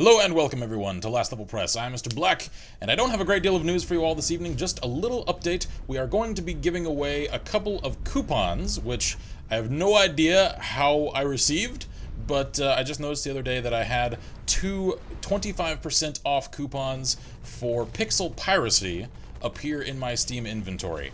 Hello and welcome everyone to Last Level Press. I'm Mr. Black, and I don't have a great deal of news for you all this evening, just a little update. We are going to be giving away a couple of coupons, which I have no idea how I received, but I just noticed the other day that I had two 25% off coupons for Pixel Piracy appear in my Steam inventory.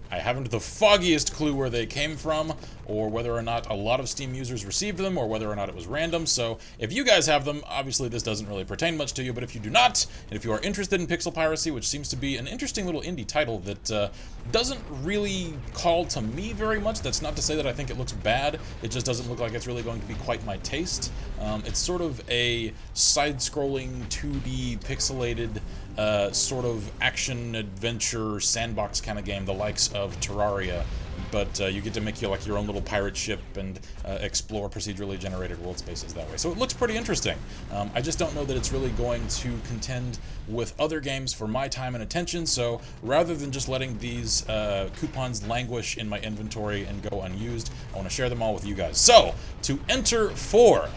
I haven't the foggiest clue where they came from, or whether or not a lot of Steam users received them, or whether or not it was random, so if you guys have them, obviously this doesn't really pertain much to you, but if you do not, and if you are interested in Pixel Piracy, which seems to be an interesting little indie title that doesn't really call to me very much, that's not to say that I think it looks bad, it just doesn't look like it's really going to be quite my taste. It's sort of a side-scrolling 2D pixelated sort of action-adventure sandbox kind of game, the likes of Terraria, but you get to make your own little pirate ship and explore procedurally generated world spaces that way. So it looks pretty interesting. I just don't know that it's really going to contend with other games for my time and attention, so rather than just letting these coupons languish in my inventory and go unused, I want to share them all with you guys. So, to enter for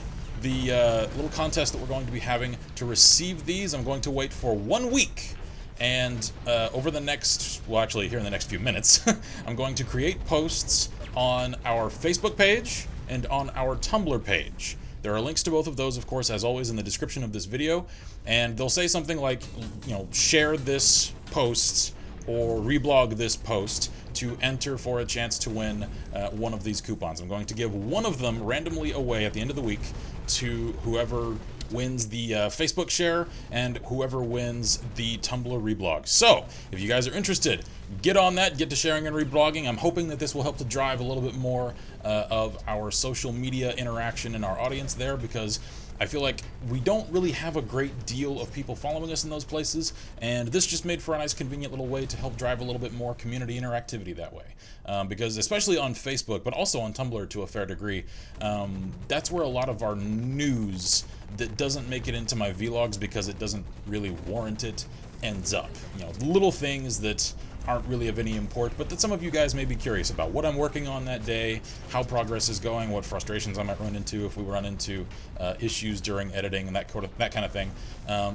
the little contest that we're going to be having to receive these, I'm going to wait for 1 week. And over the next, well actually here in the next few minutes, I'm going to create posts on our Facebook page and on our Tumblr page. There are links to both of those, of course, as always in the description of this video, and they'll say something like, you know, share this post or reblog this post to enter for a chance to win one of these coupons. I'm going to give one of them randomly away at the end of the week to whoever wins the Facebook share and whoever wins the Tumblr reblog. So, if you guys are interested, get on that, get to sharing and reblogging. I'm hoping that this will help to drive a little bit more of our social media interaction in our audience there, because I feel like we don't really have a great deal of people following us in those places, and this just made for a nice convenient little way to help drive a little bit more community interactivity that way. Because especially on Facebook, but also on Tumblr to a fair degree, that's where a lot of our news that doesn't make it into my vlogs because it doesn't really warrant it ends up. You know, little things that aren't really of any import, but that some of you guys may be curious about. What I'm working on that day, how progress is going, what frustrations I might run into if we run into issues during editing and that kind of thing.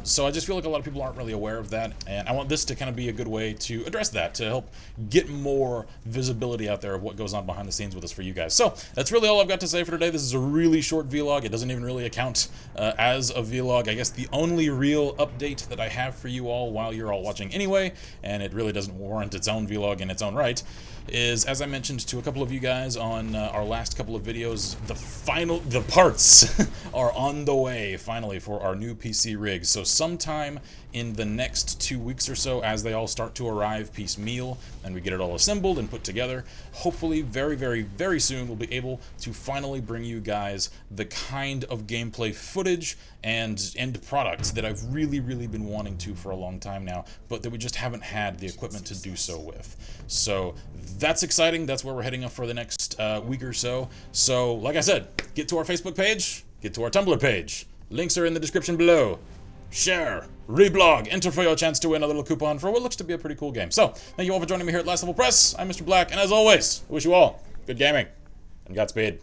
So I just feel like a lot of people aren't really aware of that, and I want this to kind of be a good way to address that, to help get more visibility out there of what goes on behind the scenes with us for you guys. So that's really all I've got to say for today. This is a really short vlog. It doesn't even really account as a vlog. I guess the only real update that I have for you all while you're all watching anyway, and it really doesn't warrant its own vlog in its own right, is, as I mentioned to a couple of you guys on our last couple of videos, the parts are on the way finally for our new PC rigs. So sometime in the next 2 weeks or so, as they all start to arrive piecemeal and we get it all assembled and put together, hopefully very, very, very soon we'll be able to finally bring you guys the kind of gameplay footage and end products that I've really, really been wanting to for a long time now, but that we just haven't had the equipment to do so with. So that's exciting. That's where we're heading up for the next week or so. So, like I said, get to our Facebook page, get to our Tumblr page. Links are in the description below. Share, reblog, enter for your chance to win a little coupon for what looks to be a pretty cool game. So, thank you all for joining me here at Last Level Press. I'm Mr. Black, and as always, I wish you all good gaming and Godspeed.